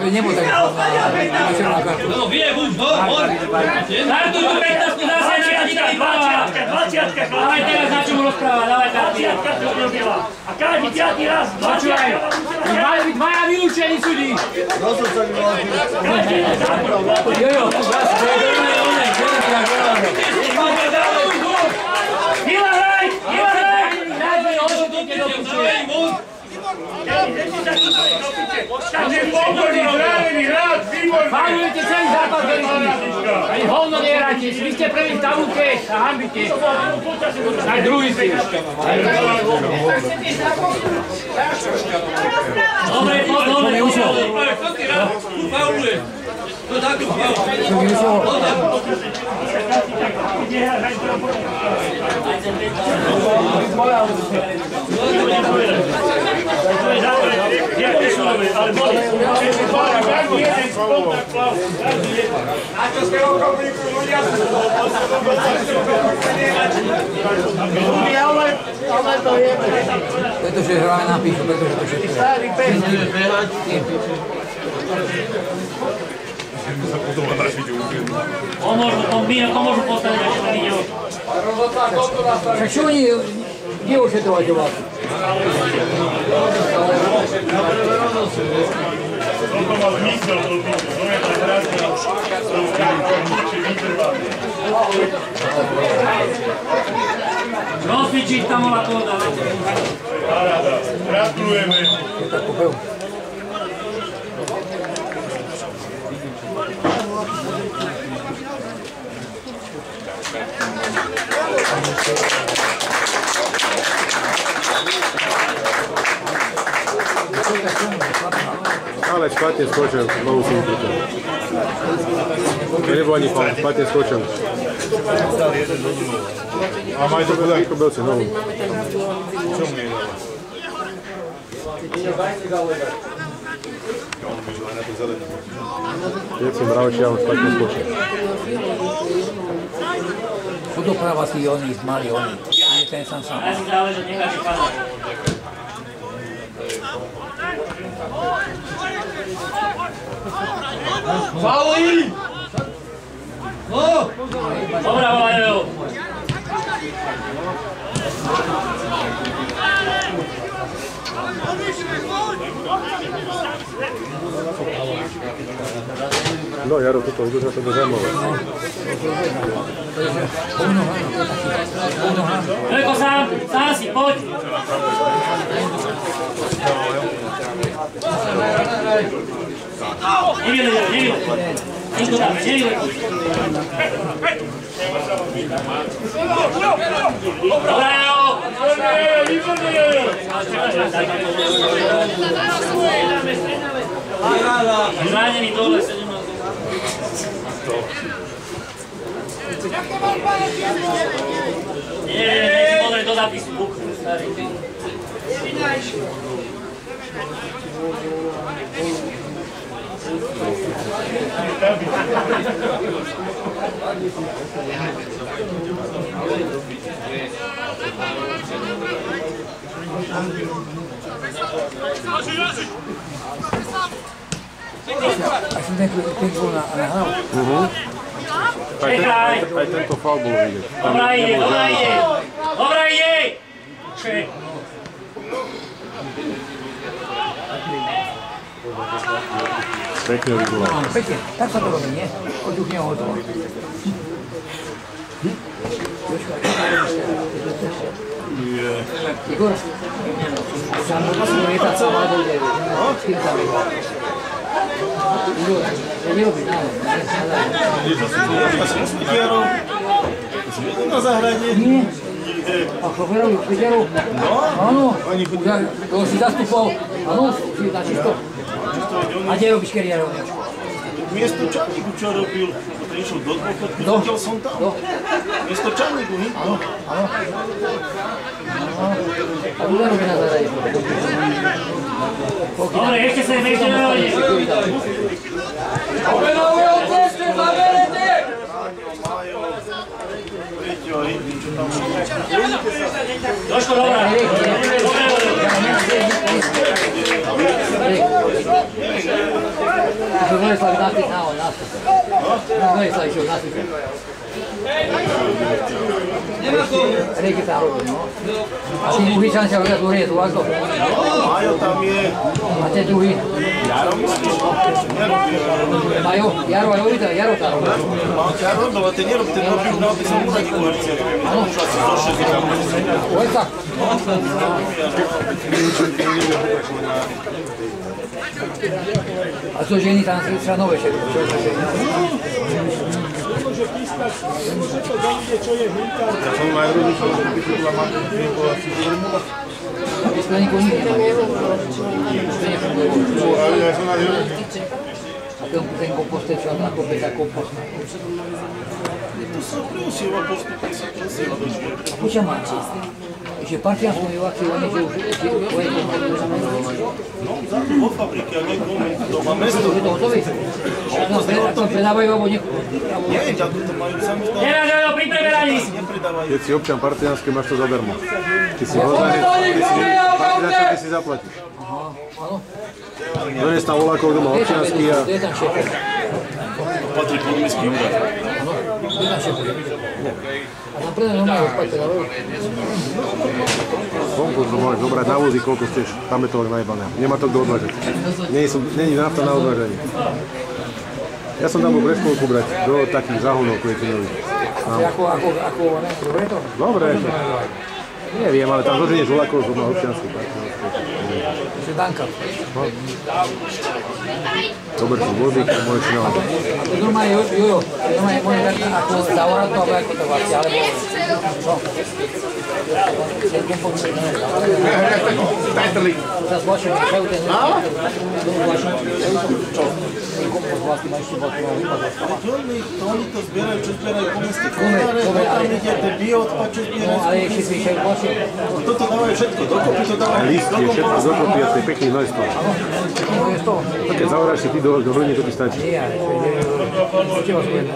Dobre, nebo tak na kartu. No, vie, buď, kartu tu 15 zase nájdete práva. 20-ka, Dávaj teraz na čomu rozpráva, dávaj karty. 20-ka to urobila. A každý 5. raz 20-ka. Mali byť dvaja vylúčení sudí. Jojo, Mila, hraj! Mila, hraj! Takže pokorný, zravený, rád, výborný. Fárujete celý západ, ani hovno nehrajte, vy ste prvý v tabulke a hambite. Aj druhý si. Dobre, dobre, kto ty rád? Tu fauluje. To takto fauluje. Pretože hráme na píšu, pretože to všetko je. Pomôžu postaviť, že to videl. Však čo oni, kde ošetrovať o vás? Toto má zmysel, to je tá hráčka, to je vytrvané. Rozsvičiť tam bola kóda. Paráda, gratulujeme. Ale špatne skočil, znovu si ukrytil. To nebol ani faul, špatne skočil. A maj to bude ako belci, znovu. Čo mu nie dáva? Keď si mravčia, on špatne skočil. Sú doprava si oni, mali oni. Nie ten sám. Ja si záleží, nechá si padať. Fauli! No! Dobrá, volajú! No, Jaro, toto udrža to do zaujímavé. Veľko sám si, poď! Nevidel. Niečo tam, nevidel. Dobrá, jo! Zranený dole, 17. Nie, si pozrieť do zápisu. Starý. A som ten bol na hlavu. Aj tento faul bolo vidieť. Dobrá ide! Pekne vyguloval. Pekne, tak sa to robí, nie? Od už nehotovo. Igor, sa musím lietať celá do devu. S kým tam vyhľad? Igor, ja nerobím, Na zahrade? Nie. A šoferovi Peťarov? No. Áno. To si zastupoval. Áno, si na čisto. A kde robíš kariéru? Miesto Čarníku, čo robil, potom išiel do dôchodku, videl som tam. Miesto Čarníku, nie? Áno. A tu nerobí na zahrade. Dobre, ešte sa nevedeli. Obenovuje od ceste, zaberete! Došlo, dobrá. Novislav nastup. Novislav išiel nastup. Rejky tam robí, no. A tí Uhičan sa hovoria, druhý je tu ako? Majo tam je. A ten druhý? Jaro myslíš? Majo? Jaro aj robí, Jaro tam robí. Jaro robil, ale ten nerobil, ten robil na aby som uradil u hercia. Áno. Už asi zo 6 je tam. Ojca? A co ženy tam sa nové všetko? Čo je to ženy? Som aj rodičov, že vyšla máte príko asi formula. Skleníkov nikdy nemá. Ale ja som na ňu. A ten kompost je čo ako beta kompost. To sa priusieva postupne sa prosieva do života. A počia máte? Že partianskom je aktivované, že už je vo fabrike, a nie doma mesto. je to hotové. A to predávajú alebo nie? Nie, ako to majú sami tam. Nerážajú pri preberaní! Nepredávajú. Keď si občan partiánske, máš to zadarmo. Ty si hodlaný, partiánske, ty si zaplatíš. Áno. Dones tam volákov doma občiansky a... To je tam šéf. Patrí pod mestský úrad. Áno, to je tam šéf. A tam predám normálne odpať predávajú. Vonku to môžeš zobrať na vozík, koľko chceš. Tam je to najbané. Nemá to kto odvážať. Není nafta na odvážanie. Ja som tam bol pre školku brať do takých záhonov kvetinovi. Ako, dobre to? Dobre. Neviem, ale tam zoženieš volákov z občiansky. To je Danka. Dobre si vozík, môžeš si naladať. A to normálne, Jojo, normálne môže dať ako zavorať to, alebo ako to vlastne, alebo... Teraz vlastne nečajú ten... Ten kompost vlastne ma ešte bol vypadol. Oni to zbierajú, čo zbierajú po meste. Konáre, tam ide ten bioodpad, čo zbierajú. No, ale ešte zvyšajú vlastne. Toto dávajú všetko, dokopy to dávajú. Listie, všetko dokopy a to je pekný množstvo. To je z toho. Keď zavoráš si ty do hrudní, to ti stačí. Nie, ale čo vás poviem.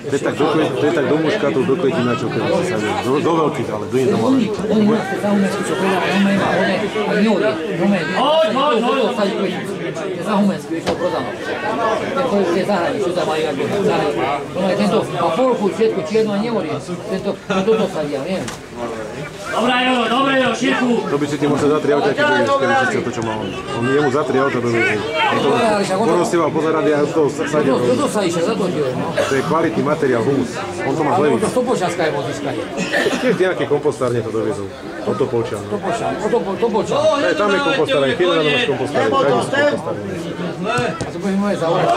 To je tak do muškátov, do kvetinačov, keď si sadil. Do veľkých, ale do iných malých. Oni u nás za Humensky, čo predávajú, on má one, a neodie. To je za Humensky, vieš, to prodáno. Tie zahrani, čo tam majú ako zahrani. Tento má polku, všetko čierno a neodie. Toto sadia, neviem. Dobre, jo, širku! To by si ti musel za 3 auta, keď dojdeš, keby si chcel to, čo má on. On jemu za 3 auta dovezí. On to porostieval pozerať a z toho sadia. Toto sa išlo, za to dielom, no. To je kvalitný materiál, humus. On to má Ale zlevý. to Stopočanská je moc získanie. Tiež nejaké kompostárne to dovezú. Od Topolčan. Stopočan. Tam je kompostárne, keď na máš kompostárne, tak sú kompostárne. A to bude moje zavorať.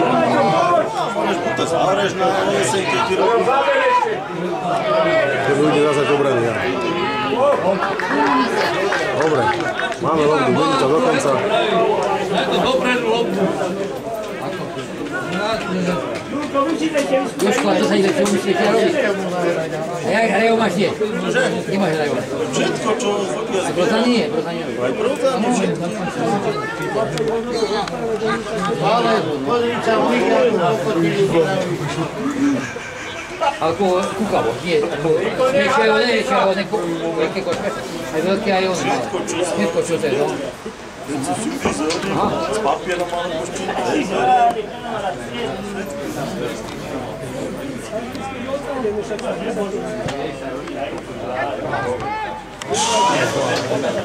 Môžeš to zavreš na jeseň, keď ti robí. Keď ľudia zase dobrali, ja. Dobre, máme lobby, minúta do konca. Jožko, a to sa ide, čo musíte robiť? A jak hrajov máš nie? Nemáš hrajov. Všetko, čo robia A brozani nie, brozani nie. aj brozani. Ale kúkavo, nie. Nečajú, neko veľké kočke. Aj veľké, aj on. Všetko, čo to je, no. S papierom alebo s čím.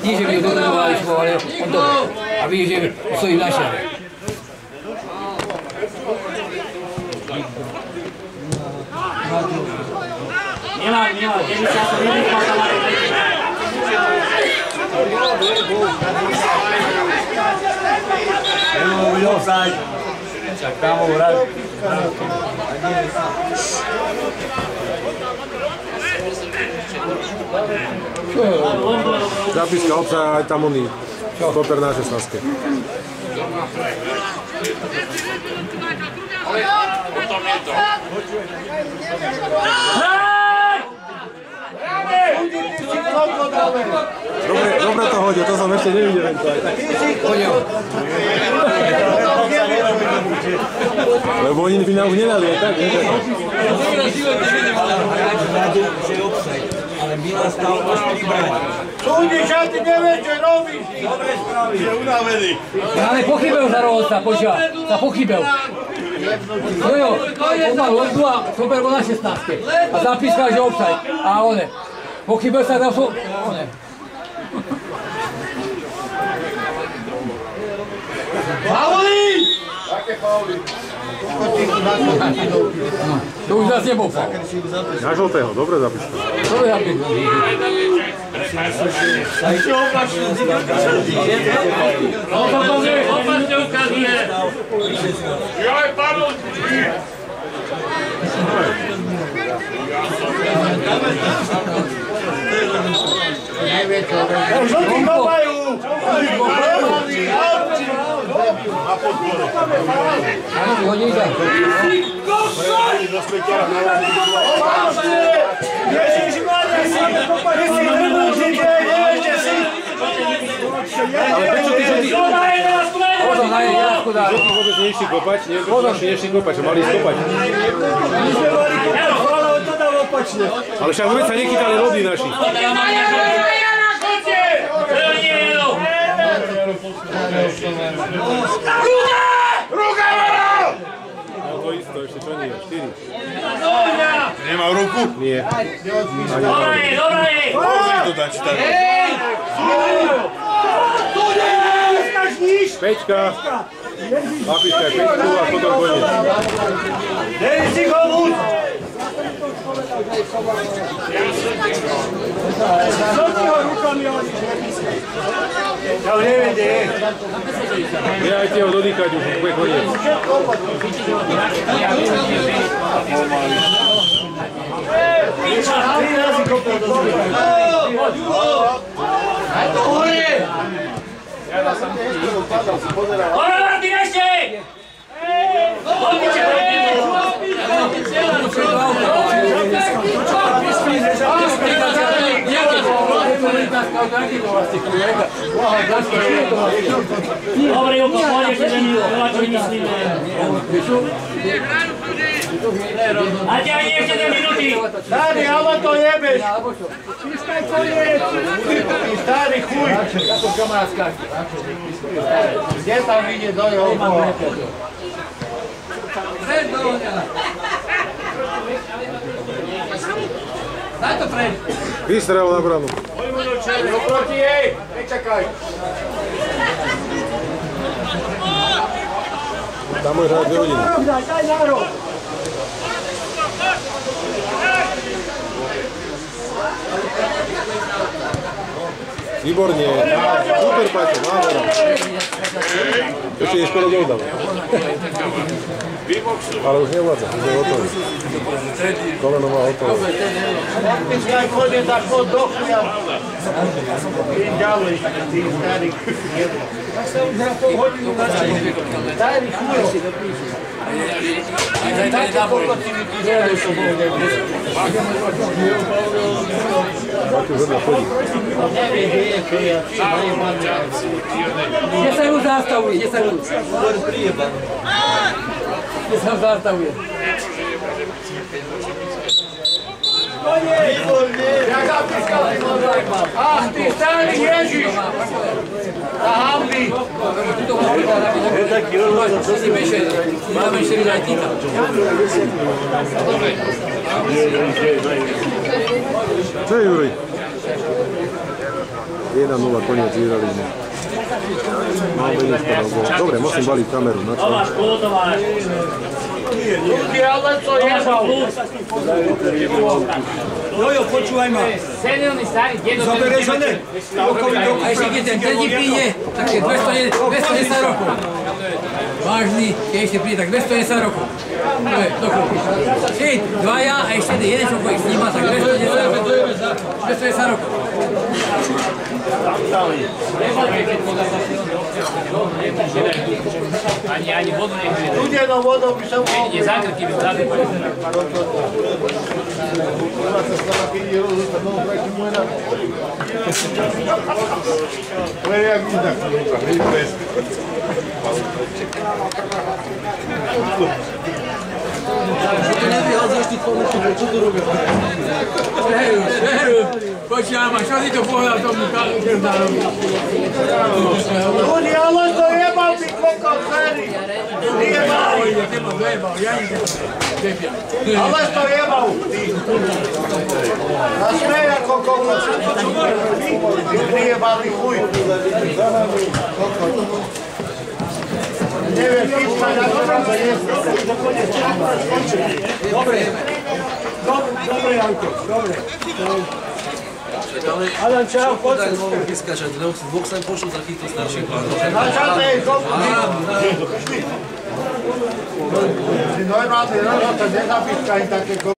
Nie, že by ju dodržovali svoj, ale on to... A vidíš, že stojí našiel. Milan, keď sa to nevychal tam aj Čak tam hrať. Zápiska obsaha aj tam oný. Stoper na 16. Dobre to hodil, to som ešte nevidel. Chodil. Lebo oni by nám už nedali, aj tak, nie? Ale Milan stál až pri bráni. Súdiš, a ty nevieš, čo robíš. Dobre spravíš. Je unavený. Ale pochybel za rohovca, počia. Sa pochybel. Jo, pomal lozdu a super bol na 16. A zapískal, že offside. A one. Pochybel sa dal one. Fauli! Také fauly. To už zase nebol faul. Na žltého, dobre zapíšte. Dobre zapíšte. Ešte opačne, Opačne ukazuje. Joj, Pavel! Žltí kopajú! A podpore. Ježiš, Maria, si nemôžete, neviete si. Ale prečo ty žltí? Pozor, na jej jasku dá. Žltí vôbec nešli kopať, nešli kopať, čo mali skopať. My sme mali kopať, ale on to dal opačne. Ale však vôbec sa nechytali lody naši. No to isto, ešte čo nie, 4. Nemá ruku? Nie. Dobrá je! Môžeš to dať tak. Peťka. Napíškaj Peťku a potom koniec. Dej si komu! Žltýho rukami oni ja už neviem, kde je. Nehajte ho dodýchať, už bude koniec. Tri razy kopel do zbytka. Hore, Martin, ešte! Dobre, Joko, pôjdeš, že my veľa čo myslíme. A ťa ani ešte 2 minúty. Stary, ale to jebeš. Pískaj koniec. Stary chuj. Ako kamarátska. Kde tam vidie do jeho? Daj to preč. Vystrel na branu. Oproti jej. Nečakaj. Tam môže hrať 2 hodiny. Daj národ. Výborne. Super, Paťo, nádhera. Ešte je skoro doldal. Ale už nevládza, už je hotový. Koleno má hotové. Odpískaj koniec a chod do chuja. Idem ďalej. Ty starý jebo. Tak sa už na pol hodinu načali. Starý chujo. Dajte koľko ti vypískali, čo bol nebudeš. Paťo vedľa chodí. Nevie, kde je, čo ja. Kde sa ľud zastavuje? Kde sa ľud? Kde sa zastavuje? Ja zapískal si mozaj. Ach, ty starý Ježiš. Za hamby. Je taký rozhodný, čo si beše. Máme ešte vydať týka. Čo je, Juraj? 1-0, koniec, vyhrali sme. Máme nespadal gól. Dobre, musím baliť kameru. Na čo? Tomáš, Tomáš. Ľudí, ale to jebal. Jojo, počúvaj ma. Seniorný starý dedo. Zoberieš ho ne? A ešte keď ten tretí príde, tak je 210 rokov. Vážny, keď ešte príde, tak 210 rokov. To je dokonky. Čiže dvaja a ešte jeden človek s nima, tak 210 rokov. 210 rokov. Ani vodu nechvíli. Studenou vodou by som mohol. Nie zákrky by zdali. Ale jak mi tak Ty nevyhadzuješ Veru, počívam, a čo si to povedal tomu Krdárovi? Ľudí, ale to jebal, ty kokos, veri! Jebal! Ja nikde. Ale to jebal, ty! Nasmej ako kokos. Jebali chuj. Neviem, pískať, ako tam to je. Dobre, Janko, dobre. Adam, čau, poď. Tak mohol vyskačať, dvoch sem pošlo takýchto starších pánov. Načatej, koľko ty? Si normálny, to nezapískaj také kokos.